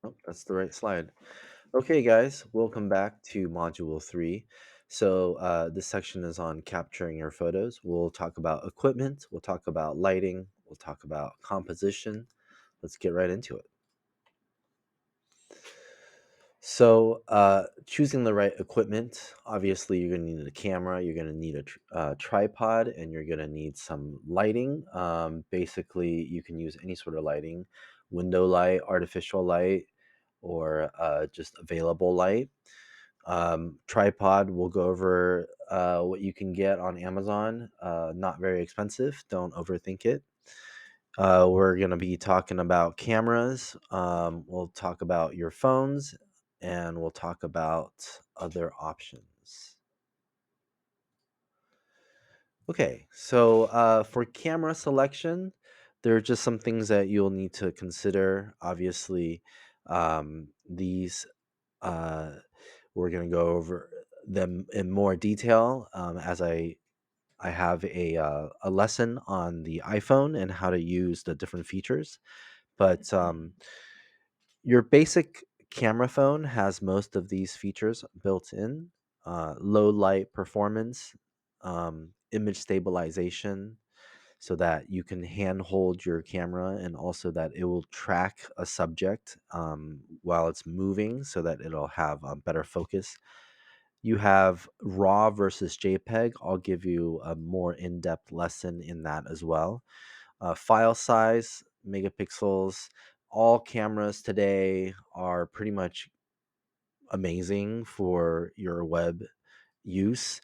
Oh, that's the right slide. Okay, guys, welcome back to Module 3. This section is on capturing your photos. We'll talk about equipment, we'll talk about lighting, we'll talk about composition. Let's get right into it. Choosing the right equipment, obviously, you're going to need a camera, you're going to need a tripod, and you're going to need some lighting. Basically, you can use any sort of lighting, window light, artificial light, or just available light. Tripod, we'll go over what you can get on Amazon. Not very expensive. Don't overthink it. We're going to be talking about cameras. We'll talk about your phones, and we'll talk about other options. Okay, for camera selection, there are just some things that you'll need to consider. Obviously, these uh, we're going to go over them in more detail as I have a lesson on the iPhone and how to use the different features. But your basic camera phone has most of these features built in: low light performance, image stabilization, so that you can hand hold your camera and also that it will track a subject while it's moving so that it'll have better focus. You have RAW versus JPEG. I'll give you a more in depth lesson in that as well. File size, megapixels. All cameras today are pretty much amazing for your web use.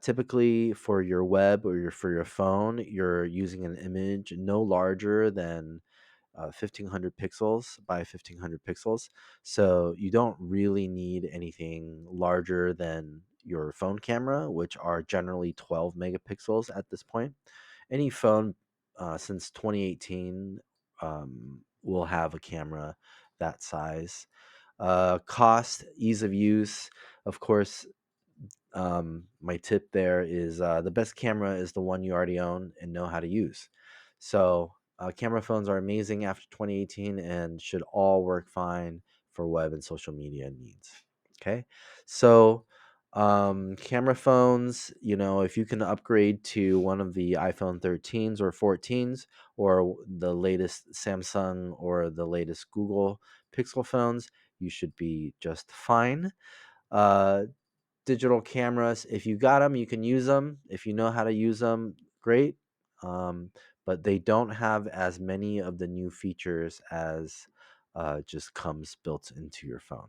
Typically, for your web or for your phone, you're using an image no larger than 1500 pixels by 1500 pixels. So you don't really need anything larger than your phone camera, which are generally 12 megapixels at this point. Any phone since 2018 will have a camera that size. Cost, ease of use. Of course, my tip there is the best camera is the one you already own and know how to use. Camera phones are amazing after 2018 and should all work fine for web and social media needs. Okay, so camera phones, if you can upgrade to one of the iPhone 13s or 14s or the latest Samsung or the latest Google Pixel phones, you should be just fine. Uh, Digital cameras, if you got them, you can use them. If you know how to use them, great. Um, but they don't have as many of the new features as just comes built into your phone.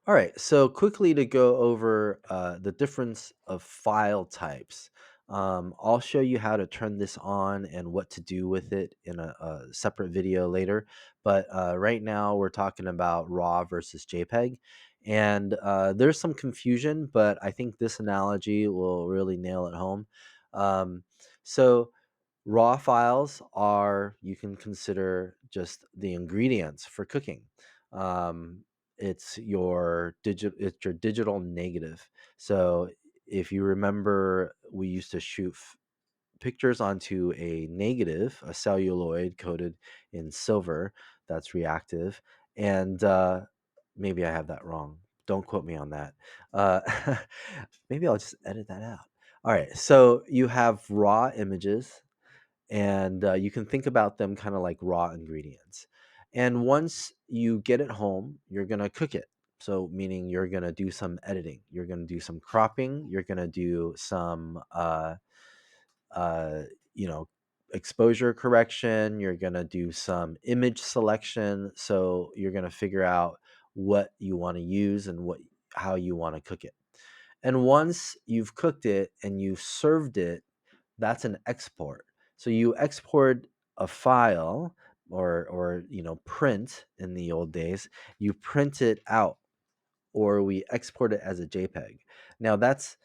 All right, so quickly to go over the difference of file types. I'll show you how to turn this on and what to do with it in a separate video later. But right now we're talking about RAW versus JPEG. And there's some confusion, but I think this analogy will really nail it home. Um, so Raw files are, you can consider just the ingredients for cooking. Um, it's your digital negative. So if you remember, we used to shoot pictures onto a negative, a celluloid coated in silver that's reactive. And maybe I have that wrong. Don't quote me on that. Uh, maybe I'll just edit that out. All right. So you have raw images, and you can think about them kind of like raw ingredients. And once you get it home, you're going to cook it. So, meaning you're going to do some editing, you're going to do some cropping, you're going to do some, uh, you know, exposure correction, you're going to do some image selection. So, you're going to figure out what you want to use and how you want to cook it. And once you've cooked it and you've served it, that's an export. So you export a file or print in the old days, you print it out or we export it as a JPEG. Now that's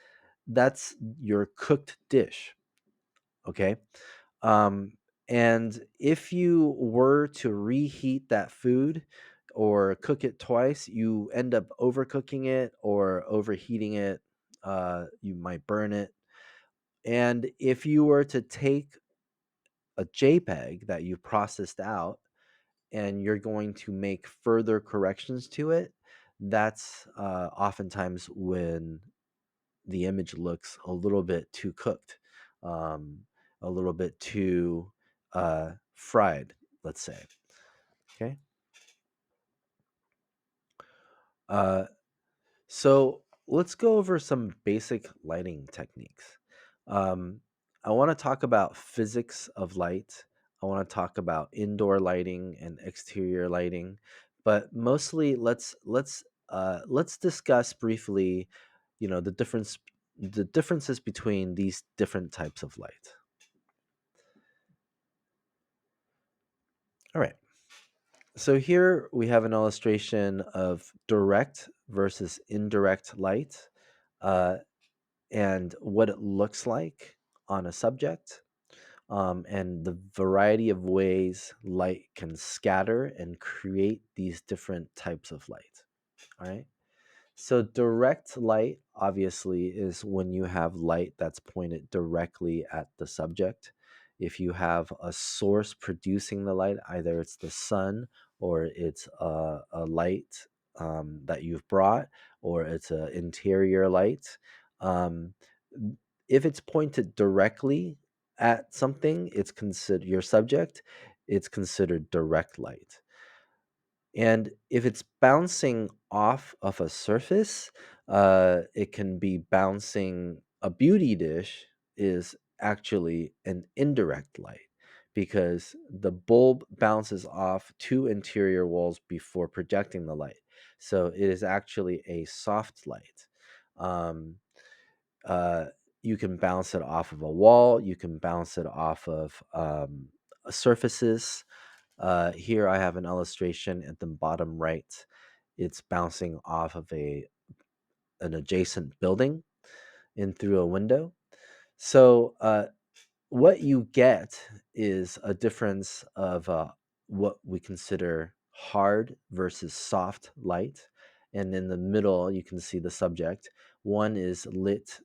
your cooked dish, okay? Um and if you were to reheat that food or cook it twice, you end up overcooking it or overheating it. You might burn it. And if you were to take a JPEG that you processed out and you're going to make further corrections to it, that's oftentimes when the image looks a little bit too cooked, um, a little bit too fried, let's say. Okay. Uh, so let's go over some basic lighting techniques. Um, I want to talk about physics of light. I want to talk about indoor lighting and exterior lighting, but mostly let's discuss briefly, the differences between these different types of light. All right. So here we have an illustration of direct versus indirect light, uh, and what it looks like on a subject, and the variety of ways light can scatter and create these different types of light. All right. So direct light obviously is when you have light that's pointed directly at the subject. If you have a source producing the light, either it's the sun or it's a light that you've brought, or it's an interior light. Um, if it's pointed directly at something, it's considered your subject. It's considered direct light. And if it's bouncing off of a surface, it can be bouncing a beauty dish is actually an indirect light because the bulb bounces off two interior walls before projecting the light. So it is actually a soft light. Um, uh, you can bounce it off of a wall, you can bounce it off of surfaces. Here I have an illustration at the bottom right. It's bouncing off of an adjacent building in through a window. So what you get is a difference of what we consider hard versus soft light. And in the middle, you can see the subject. One is lit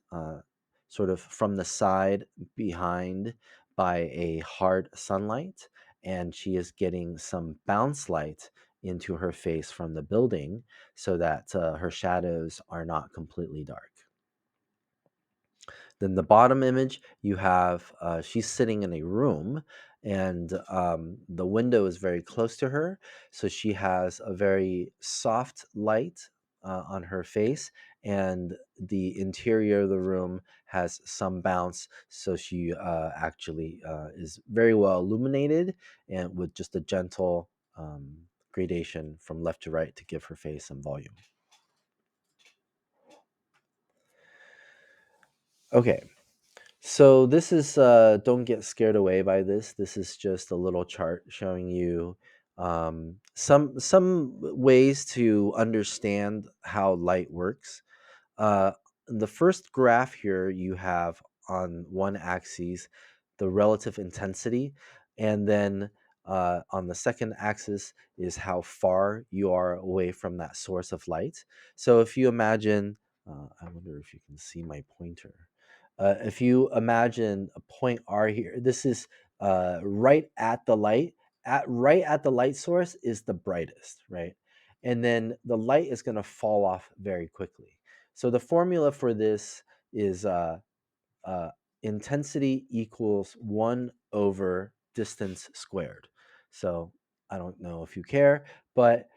sort of from the side behind by a hard sunlight, and she is getting some bounce light into her face from the building so that her shadows are not completely dark. Then the bottom image, you have she's sitting in a room, and the window is very close to her, so she has a very soft light on her face, and the interior of the room has some bounce, so she actually is very well illuminated and with just a gentle gradation from left to right to give her face some volume. Okay. So this is don't get scared away by this. This is just a little chart showing you some ways to understand how light works. Uh, the first graph here you have on one axis the relative intensity, and then on the second axis is how far you are away from that source of light. So if you imagine, I wonder if you can see my pointer. If you imagine a point R here, this is right at the light. Right at the light source is the brightest, right? And then the light is going to fall off very quickly. So the formula for this is uh, intensity equals 1 over distance squared. So I don't know if you care, but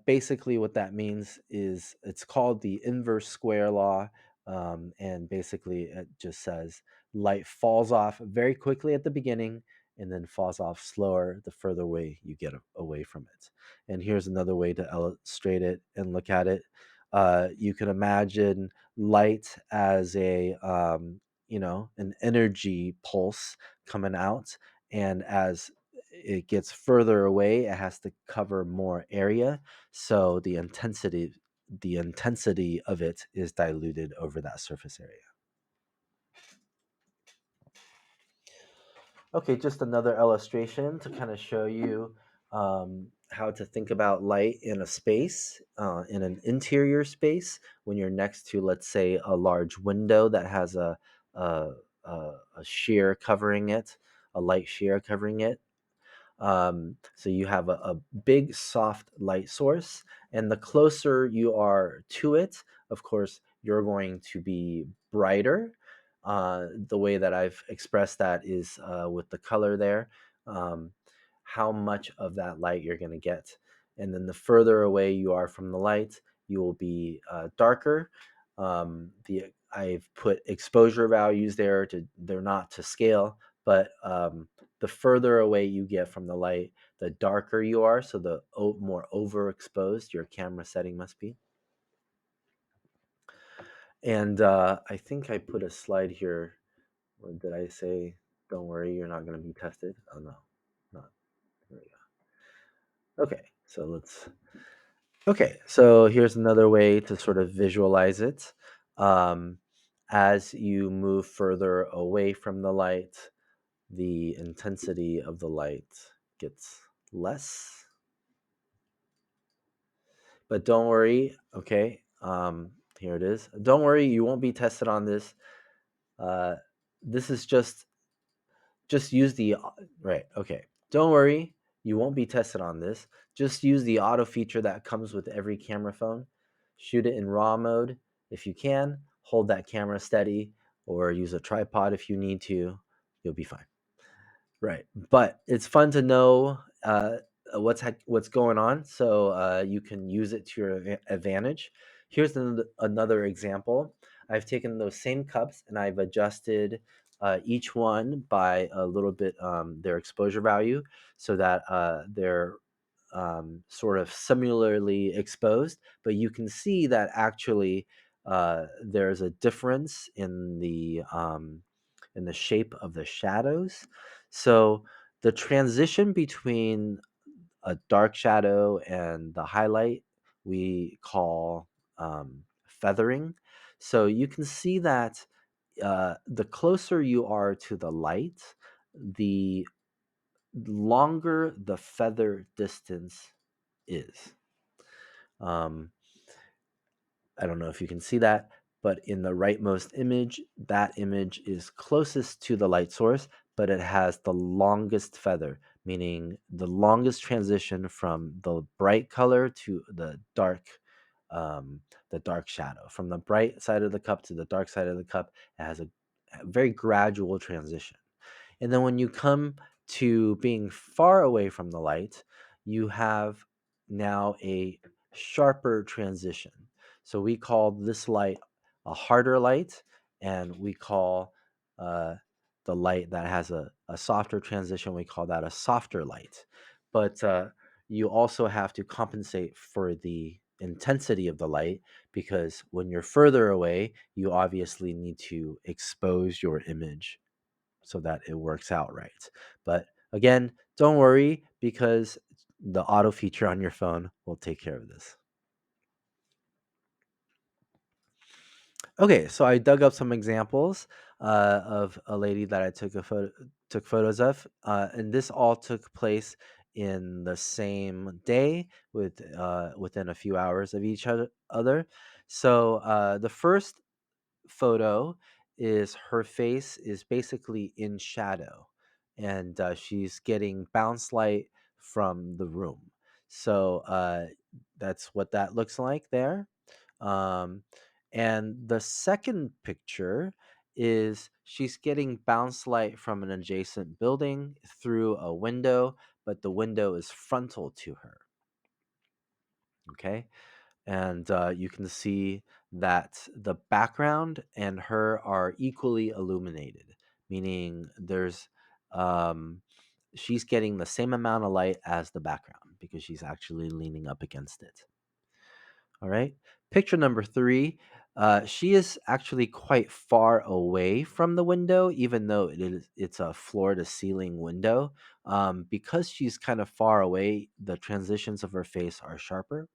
basically what that means is it's called the inverse square law. And basically it just says light falls off very quickly at the beginning and then falls off slower the further away you get away from it. And here's another way to illustrate it and look at it. You can imagine light as an energy pulse coming out, and as it gets further away it has to cover more area, so the intensity of it is diluted over that surface area. Okay, just another illustration to kind of show you how to think about light in a space, in an interior space, when you're next to, let's say, a large window that has a, a sheer covering it, a light sheer covering it. So you have a big soft light source, and the closer you are to it, of course, you're going to be brighter. The way that I've expressed that is with the color there, um, how much of that light you're going to get. And then the further away you are from the light, you will be darker. I've put exposure values there to they're not to scale, but the further away you get from the light, the darker you are, so the more overexposed your camera setting must be. And I think I put a slide here. Or did I say, don't worry, you're not going to be tested? Oh, no, not. There we go. Okay, so here's another way to sort of visualize it. Um, as you move further away from the light, the intensity of the light gets less. But don't worry, okay? Here it is. Don't worry, you won't be tested on this. Uh, this is just use the right. Okay, don't worry, you won't be tested on this. Just use the auto feature that comes with every camera phone. Shoot it in RAW mode if you can. Hold that camera steady, or use a tripod if you need to. You'll be fine. Right, but it's fun to know what's going on, so you can use it to your advantage. Here's another example. I've taken those same cups and I've adjusted each one by a little bit their exposure value, so that they're sort of similarly exposed. But you can see that actually there's a difference in the shape of the shadows. So the transition between a dark shadow and the highlight we call feathering. So you can see that the closer you are to the light, the longer the feather distance is. Um, I don't know if you can see that, but in the rightmost image, that image is closest to the light source, but it has the longest feather, meaning the longest transition from the bright color to the dark shadow. From the bright side of the cup to the dark side of the cup, it has a very gradual transition. And then when you come to being far away from the light, you have now a sharper transition. So we call this light a harder light, and we call uh, the light that has a softer transition, we call that a softer light. But you also have to compensate for the intensity of the light, because when you're further away, you obviously need to expose your image so that it works out right. But again, don't worry, because the auto feature on your phone will take care of this. Okay, so I dug up some examples of a lady that I took photos of, and this all took place in the same day with within a few hours of each other. So the first photo is her face is basically in shadow, and she's getting bounce light from the room. So that's what that looks like there. um, and the second picture is she's getting bounce light from an adjacent building through a window, but the window is frontal to her. Okay, and you can see that the background and her are equally illuminated, meaning um, she's getting the same amount of light as the background because she's actually leaning up against it. All right. Picture number three. She is actually quite far away from the window, even though it's a floor to ceiling window. Because she's kind of far away, the transitions of her face are sharper.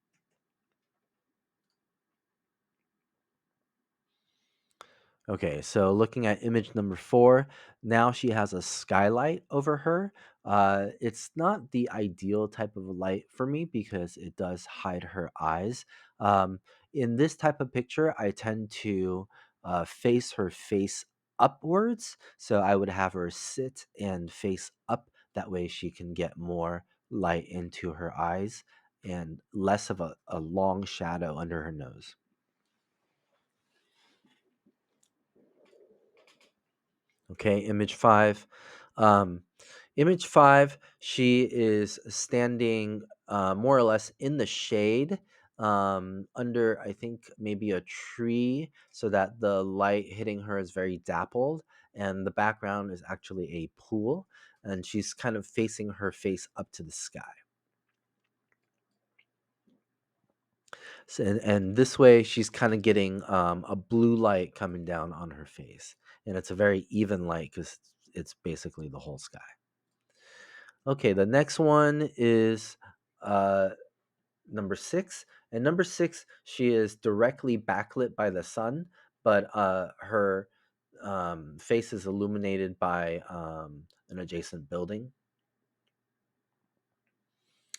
Okay, so looking at image number four, now she has a skylight over her. It's not the ideal type of light for me because it does hide her eyes. In this type of picture, I tend to face her face upwards. So I would have her sit and face up. That way she can get more light into her eyes and less of a long shadow under her nose. Okay, image five. Um, image five, she is standing more or less in the shade under, I think, maybe a tree so that the light hitting her is very dappled. And the background is actually a pool. And she's kind of facing her face up to the sky. So, and this way, she's kind of getting a blue light coming down on her face. And it's a very even light because it's basically the whole sky. Okay, the next one is uh, number six. And number six, she is directly backlit by the sun, but her face is illuminated by an adjacent building.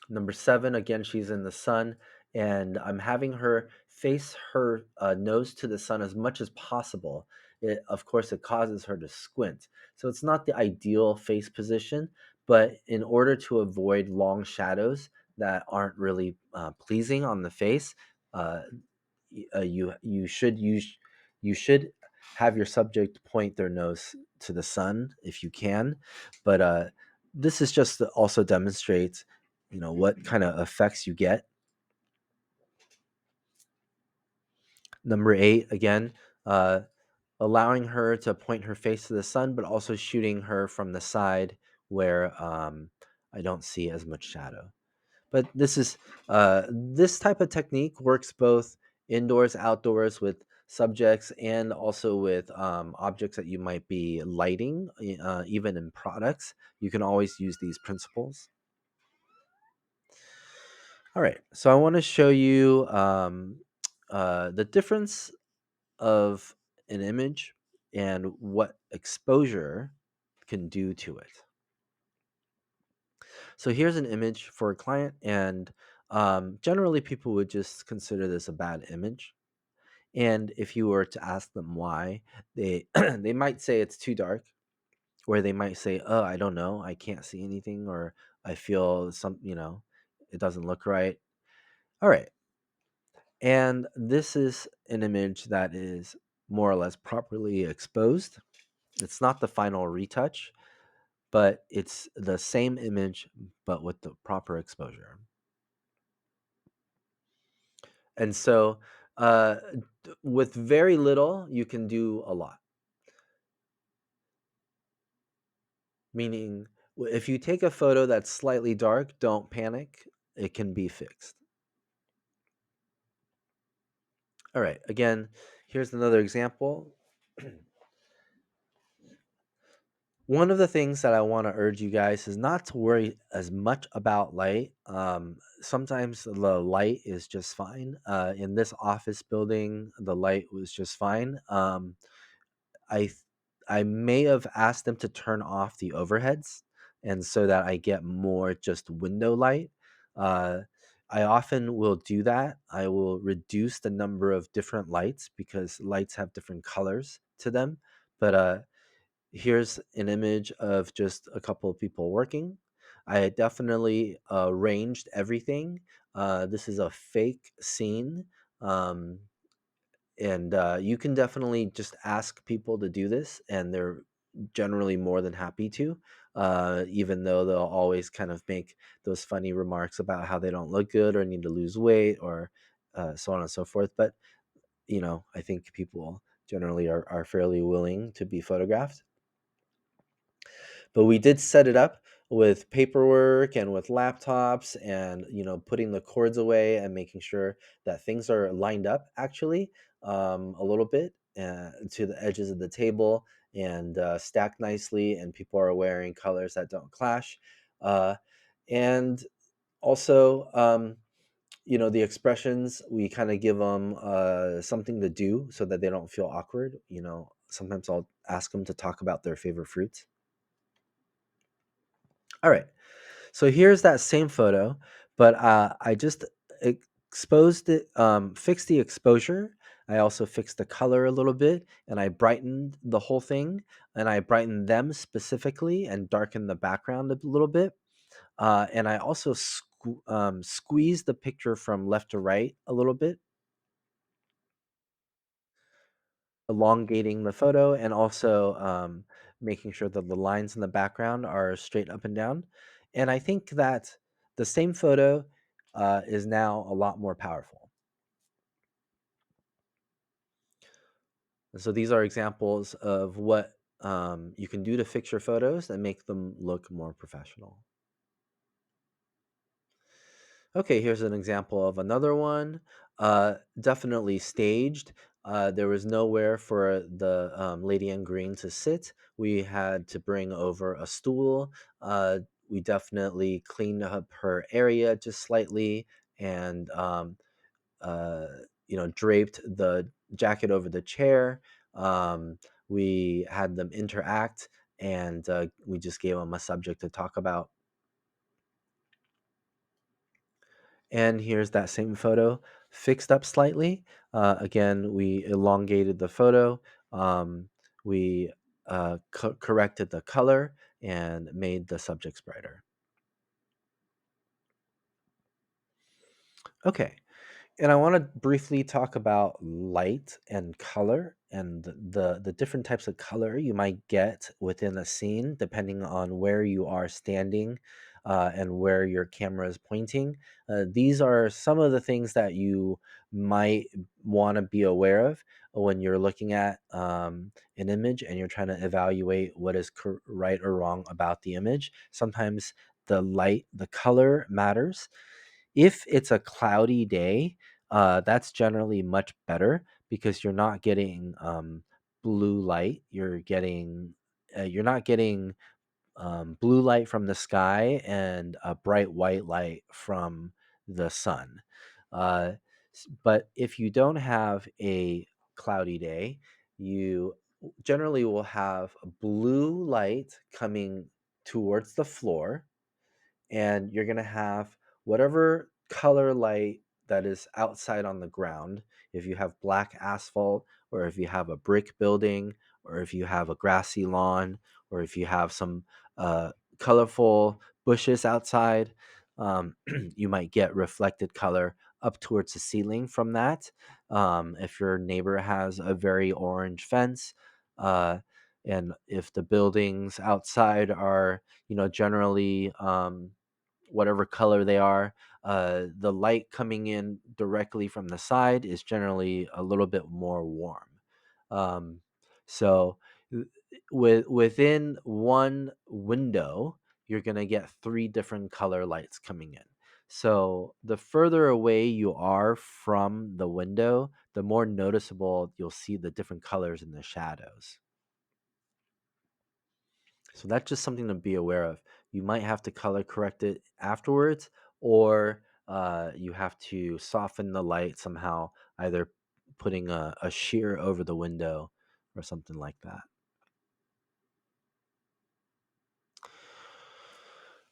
Number seven, again, she's in the sun, and I'm having her face her nose to the sun as much as possible. Of course, it causes her to squint. So it's not the ideal face position, but in order to avoid long shadows that aren't really pleasing on the face, uh, you should have your subject point their nose to the sun if you can, but this is just to also demonstrates what kind of effects you get. Number eight, again, uh, allowing her to point her face to the sun, but also shooting her from the side where I don't see as much shadow. But this type of technique works both indoors, outdoors with subjects, and also with objects that you might be lighting, even in products. You can always use these principles. All right, so I want to show you the difference of an image and what exposure can do to it. So here's an image for a client, and generally people would just consider this a bad image. And if you were to ask them why, they they might say it's too dark, or they might say, "Oh, I don't know, I can't see anything," or "I feel it doesn't look right." All right, and this is an image that is more or less properly exposed. It's not the final retouch, but it's the same image, but with the proper exposure. And so, uh, with very little, you can do a lot. Meaning, if you take a photo that's slightly dark, don't panic. It can be fixed. All right, again, here's another example. One of the things that I want to urge you guys is not to worry as much about light. Sometimes the light is just fine. In this office building, the light was just fine. I th- I may have asked them to turn off the overheads, and so that I get more just window light. Uh, I often will do that. I will reduce the number of different lights because lights have different colors to them. But here's an image of just a couple of people working. I definitely arranged everything. This is a fake scene. Um, and you can definitely just ask people to do this, and they're generally more than happy to, even though they'll always kind of make those funny remarks about how they don't look good or need to lose weight or so on and so forth. But, I think people generally are fairly willing to be photographed. But we did set it up with paperwork and with laptops and putting the cords away and making sure that things are lined up actually a little bit to the edges of the table and stacked nicely, and people are wearing colors that don't clash, and also the expressions, we kind of give them something to do so that they don't feel awkward. Sometimes I'll ask them to talk about their favorite fruits. All right. So here's that same photo, but I just exposed it, fixed the exposure. I also fixed the color a little bit, and I brightened the whole thing, and I brightened them specifically and darkened the background a little bit. And I also squeezed the picture from left to right a little bit, elongating the photo, and also making sure that the lines in the background are straight up and down. And I think that the same photo is now a lot more powerful. And so these are examples of what you can do to fix your photos and make them look more professional. Okay, here's an example of another one. Definitely staged. There was nowhere for the lady in green to sit. We had to bring over a stool. We definitely cleaned up her area just slightly and uh, draped the jacket over the chair. We had them interact, and we just gave them a subject to talk about. And here's that same photo fixed up slightly. Again, we elongated the photo. We corrected the color and made the subjects brighter. Okay. And I want to briefly talk about light and color and the different types of color you might get within a scene depending on where you are standing and where your camera is pointing. These are some of the things that you might want to be aware of when you're looking at an image and you're trying to evaluate what is right or wrong about the image. Sometimes the color matters. If it's a cloudy day, that's generally much better because you're not getting blue light. You're not getting blue light from the sky and a bright white light from the sun. Uh, but if you don't have a cloudy day, you generally will have blue light coming towards the floor, and you're going to have whatever color light that is outside on the ground. If you have black asphalt, or if you have a brick building, or if you have a grassy lawn, or if you have some colorful bushes outside, you might get reflected color up towards the ceiling from that. If your neighbor has a very orange fence, uh, and if the buildings outside are, generally whatever color they are, the light coming in directly from the side is generally a little bit more warm. Um, so within one window, you're going to get three different color lights coming in. So the further away you are from the window, the more noticeable you'll see the different colors in the shadows. So that's just something to be aware of. You might have to color correct it afterwards, or you have to soften the light somehow, either putting a sheer over the window or something like that.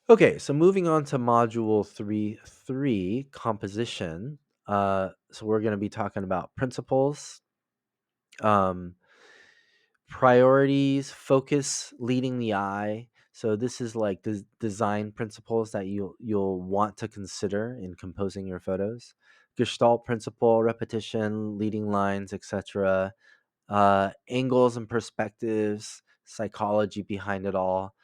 Okay, so moving on to module 3.3, composition. So we're going to be talking about principles. Um, Priorities, focus, leading the eye. So this is like the design principles that you'll want to consider in composing your photos. Gestalt principle, repetition, leading lines, etc. Angles and perspectives, psychology behind it all.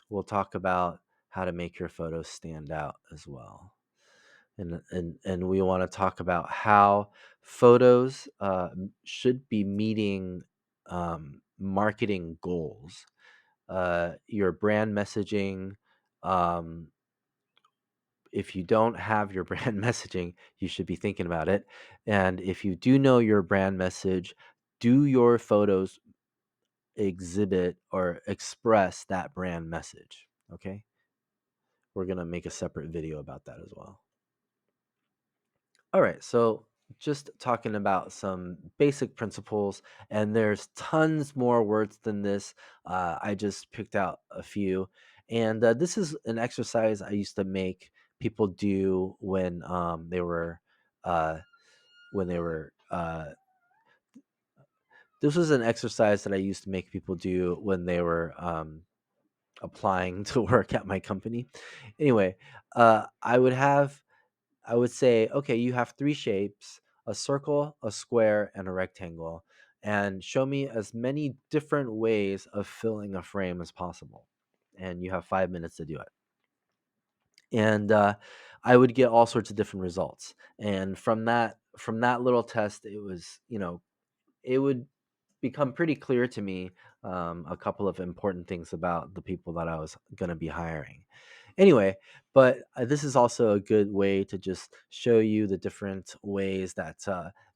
We'll talk about how to make your photos stand out as well. And we want to talk about how photos should be meeting marketing goals. Your brand messaging. Um, if you don't have your brand messaging, you should be thinking about it. And if you do know your brand message, do your photos exhibit or express that brand message? Okay. We're going to make a separate video about that as well. All right, so just talking about some basic principles, and there's tons more words than this. I just picked out a few, and this is an exercise I used to make people do uh, when they were uh, this was an exercise that I used to make people do when they were applying to work at my company. Anyway, I would say, okay, you have three shapes: a circle, a square, and a rectangle, and show me as many different ways of filling a frame as possible. And you have 5 minutes to do it. And I would get all sorts of different results. And from that little test, it was, it would become pretty clear to me a couple of important things about the people that I was going to be hiring. Anyway, but this is also a good way to just show you the different ways that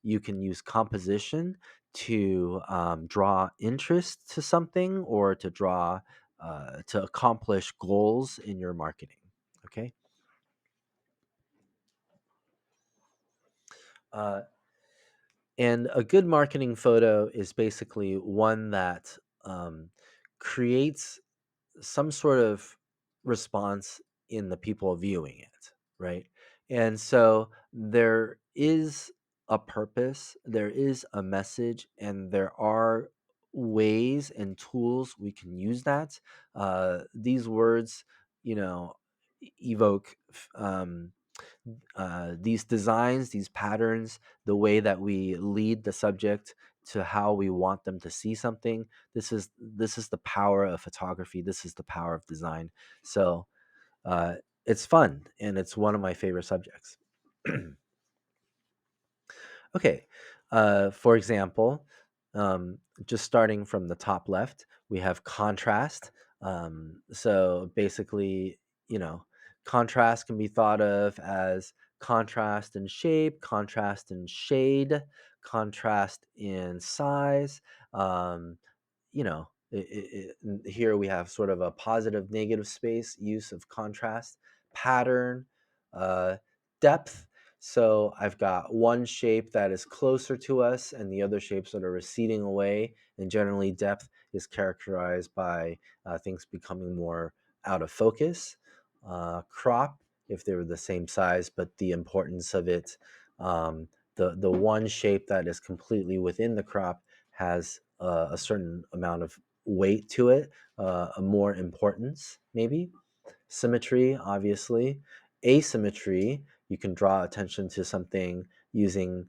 you can use composition to draw interest to something, or to to accomplish goals in your marketing. Okay. Uh, and a good marketing photo is basically one that creates some sort of response in the people viewing it, right? And so there is a purpose, there is a message, and there are ways and tools we can use that. These words, you know, evoke these designs, these patterns, the way that we lead the subject to how we want them to see something. This is the power of photography. This is the power of design. So uh, it's fun, and it's one of my favorite subjects. Okay. For example, just starting from the top left, we have contrast. So basically, you know, contrast can be thought of as contrast in shape, contrast in shade, contrast in size. Um, here we have sort of a positive negative space use of contrast, pattern, uh, depth. So I've got one shape that is closer to us and the other shapes that are receding away. And generally, depth is characterized by things becoming more out of focus. Crop, if they were the same size, but the importance of it, um, the one shape that is completely within the crop has a certain amount of weight to it, a more importance, maybe. Symmetry, obviously. Asymmetry, you can draw attention to something using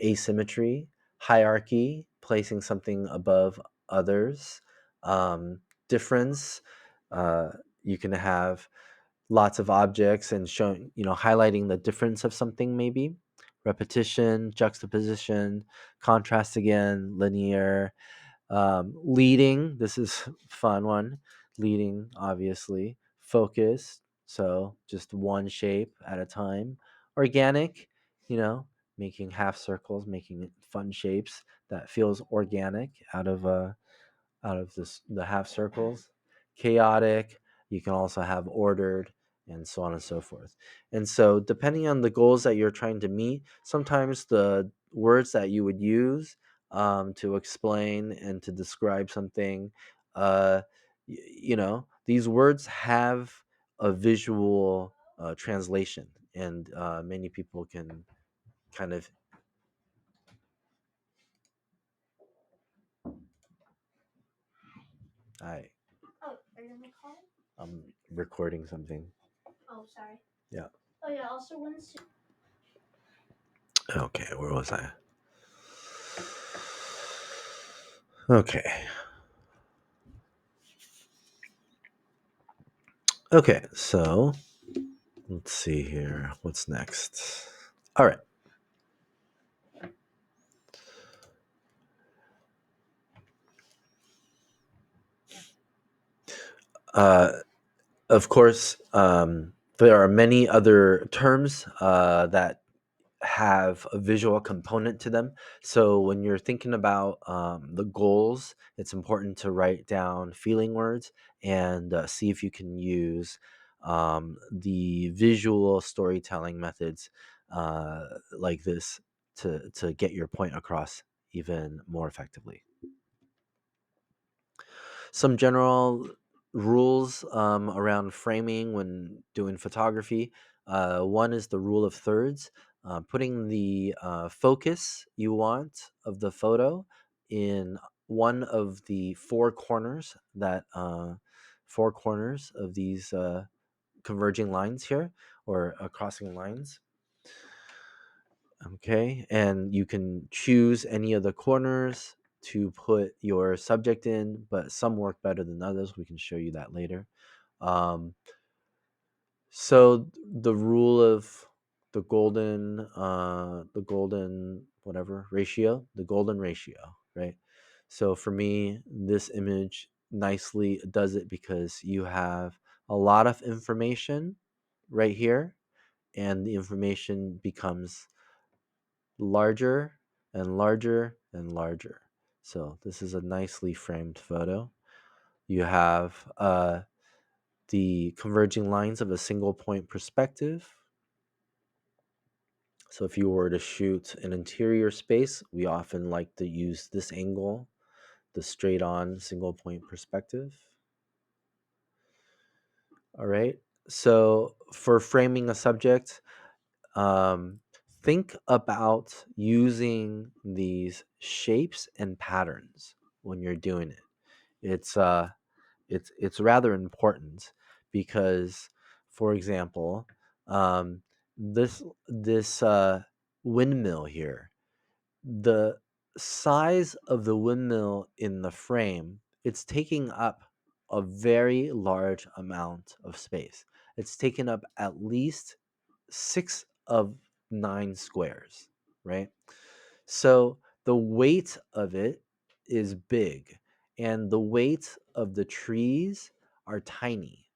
asymmetry. Hierarchy, placing something above others. Difference, uh, you can have lots of objects and showing, highlighting the difference of something, maybe. Repetition, juxtaposition, contrast again, linear. Leading, this is a fun one. Leading, obviously. Focus, so just one shape at a time. Organic, you know, making half circles, making fun shapes that feels organic out of the half circles. Chaotic, you can also have ordered, and so on and so forth. And so depending on the goals that you're trying to meet, sometimes the words that you would use to explain and to describe something, uh, these words have a visual translation, and many people can kind of. I I'm recording something. Yeah. Okay, where was I? Okay. Okay, so let's see here. What's next? All right. Uh, of course, there are many other terms that have a visual component to them. So when you're thinking about the goals, it's important to write down feeling words and see if you can use the visual storytelling methods like this to get your point across even more effectively. Some general rules around framing when doing photography. One is the rule of thirds. putting the focus you want of the photo in one of the four corners of these converging lines here, or crossing lines. Okay, and you can choose any of the corners to put your subject in, but some work better than others. We can show you that later. Um, so the rule of the golden whatever ratio, the golden ratio, right? So for me, this image nicely does it because you have a lot of information right here, and the information becomes larger and larger and larger. So this is a nicely framed photo. You have the converging lines of a single point perspective. So if you were to shoot an interior space, we often like to use this angle, the straight on single point perspective. All right. So for framing a subject, um, think about using these shapes and patterns when you're doing it. It's rather important because, for example, um, this windmill here, the size of the windmill in the frame, it's taking up a very large amount of space. It's taken up at least 6 of 9 squares, right? So the weight of it is big, and the weight of the trees are tiny,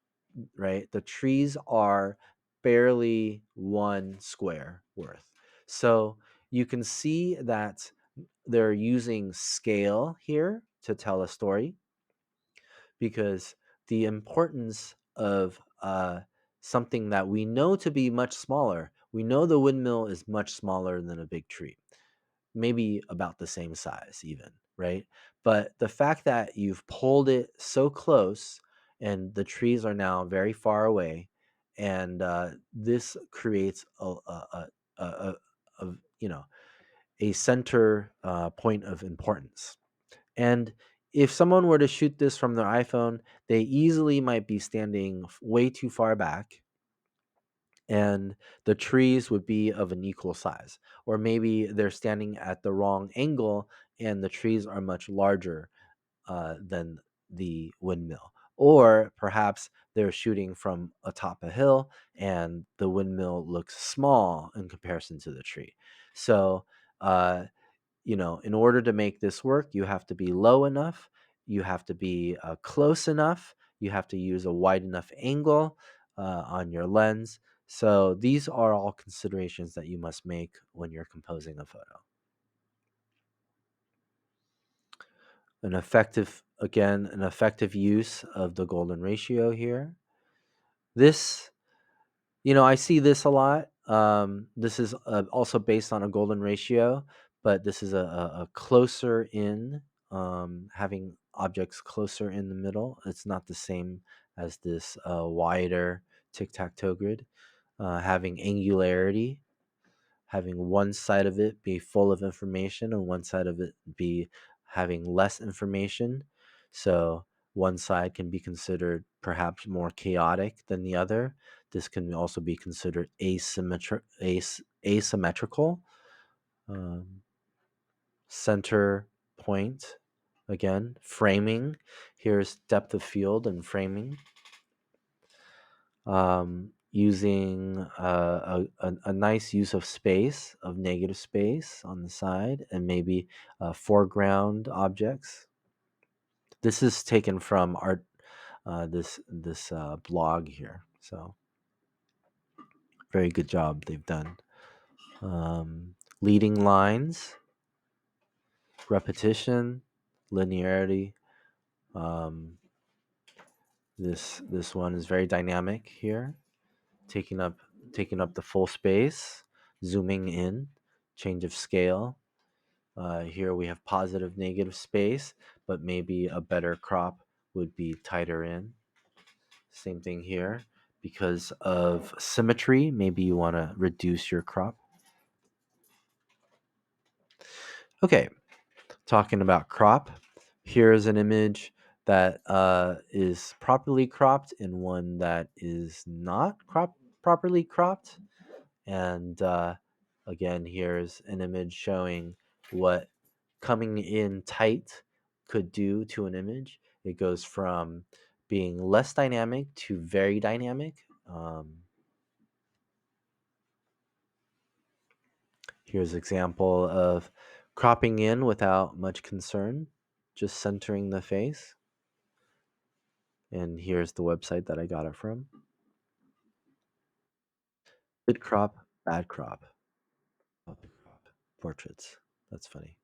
right? The trees are barely 1 square worth. So you can see that they're using scale here to tell a story, because the importance of something that we know to be much smaller, we know the windmill is much smaller than a big tree, maybe about the same size even, right? But the fact that you've pulled it so close and the trees are now very far away, and this creates a, a you know a center point of importance. And if someone were to shoot this from their iPhone, they easily might be standing way too far back, and the trees would be of an equal size. Or maybe they're standing at the wrong angle and the trees are much larger than the windmill. Or perhaps they're shooting from atop a hill and the windmill looks small in comparison to the tree. So, uh, in order to make this work, you have to be low enough, you have to be close enough, you have to use a wide enough angle on your lens. So these are all considerations that you must make when you're composing a photo. An effective use of the golden ratio here. This I see this a lot. This is also based on a golden ratio, but this is a closer in, having objects closer in the middle. It's not the same as this wider tic tac toe grid, having angularity, having one side of it be full of information and one side of it be having less information. So one side can be considered perhaps more chaotic than the other. This can also be considered asymmetrical. Um, Center point, again, framing. Here's depth of field and framing. Using a nice use of space, of negative space on the side, and maybe foreground objects. This is taken from art, this blog here. So very good job they've done. Leading lines, repetition, linearity. Um, this one is very dynamic here, taking up taking up the full space, zooming in, change of scale. Here we have positive, negative space, but maybe a better crop would be tighter in. Same thing here. Because of symmetry, maybe you want to reduce your crop. Okay, talking about crop, here's an image that is properly cropped and one that is not properly cropped. And again, here's an image showing what coming in tight could do to an image. It goes from being less dynamic to very dynamic. Here's an example of cropping in without much concern, just centering the face. And here's the website that I got it from. Good crop, bad crop. Portraits. That's funny.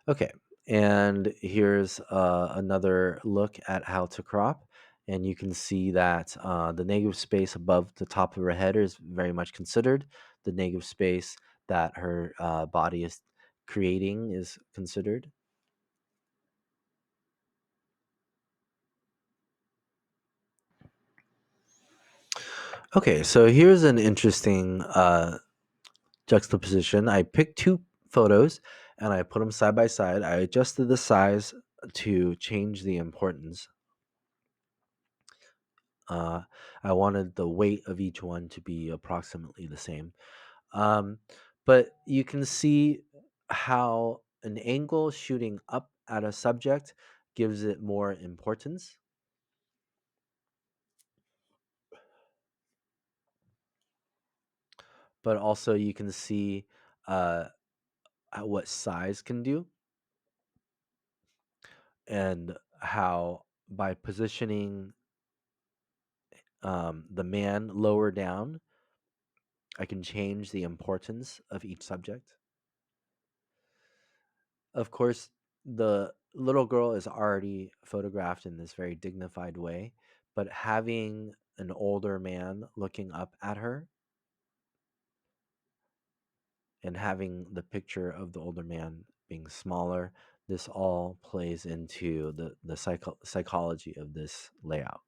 Okay, and here's another look at how to crop. And you can see that the negative space above the top of her head is very much considered. The negative space that her body is creating is considered. Okay, so here's an interesting juxtaposition. I picked two photos and I put them side by side. I adjusted the size to change the importance. Uh, I wanted the weight of each one to be approximately the same. Um, but you can see how an angle shooting up at a subject gives it more importance. But also, you can see uh, what size can do and how by positioning the man lower down, I can change the importance of each subject. Of course, the little girl is already photographed in this very dignified way, but having an older man looking up at her and having the picture of the older man being smaller, this all plays into the psychology of this layout.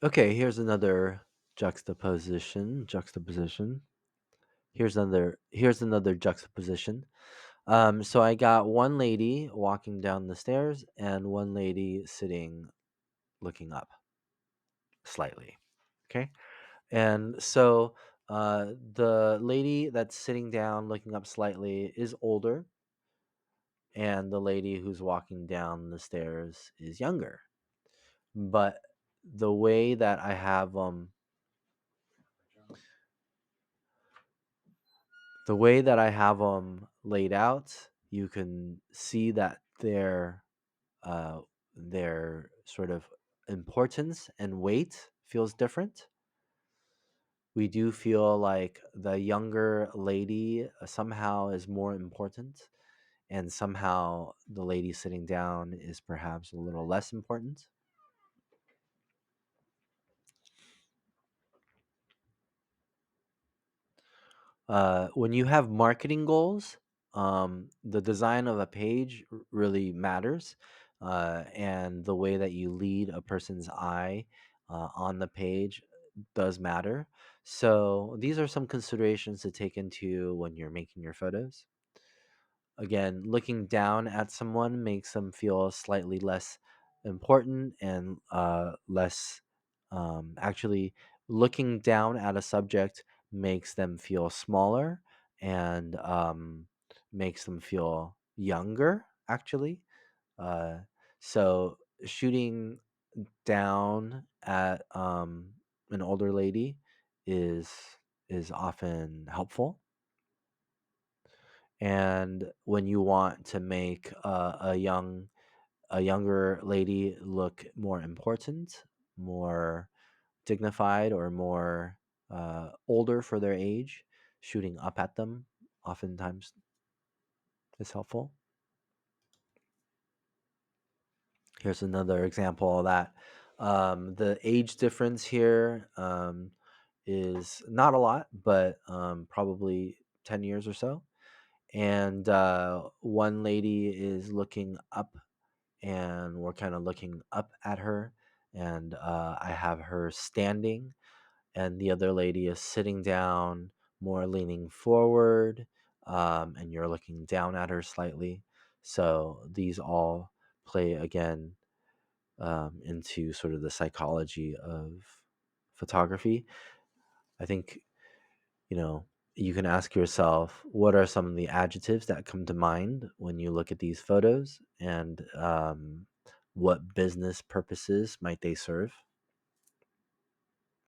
Okay, here's another juxtaposition. Here's another juxtaposition. So I got one lady walking down the stairs and one lady sitting looking up slightly. Okay. And so the lady that's sitting down looking up slightly is older, and the lady who's walking down the stairs is younger. But the way that I have the way that I have them laid out, you can see that uh, their sort of importance and weight feels different. We do feel like the younger lady somehow is more important, and somehow the lady sitting down is perhaps a little less important. When you have marketing goals, the design of a page really matters, and the way that you lead a person's eye on the page does matter. So, these are some considerations to take into when you're making your photos. Again, looking down at someone makes them feel slightly less important and less actually looking down at a subject makes them feel smaller and makes them feel younger actually. Uh, so shooting down at an older lady is is often helpful. And when you want to make a younger lady look more important, more dignified, or more older for their age, shooting up at them oftentimes is helpful. Here's another example of that. The age difference here is not a lot, but probably 10 years or so. And one lady is looking up, and we're kind of looking up at her. And I have her standing, and the other lady is sitting down, more leaning forward, and you're looking down at her slightly. So these all play again into sort of the psychology of photography. I think, you know, you can ask yourself, what are some of the adjectives that come to mind when you look at these photos, and what business purposes might they serve?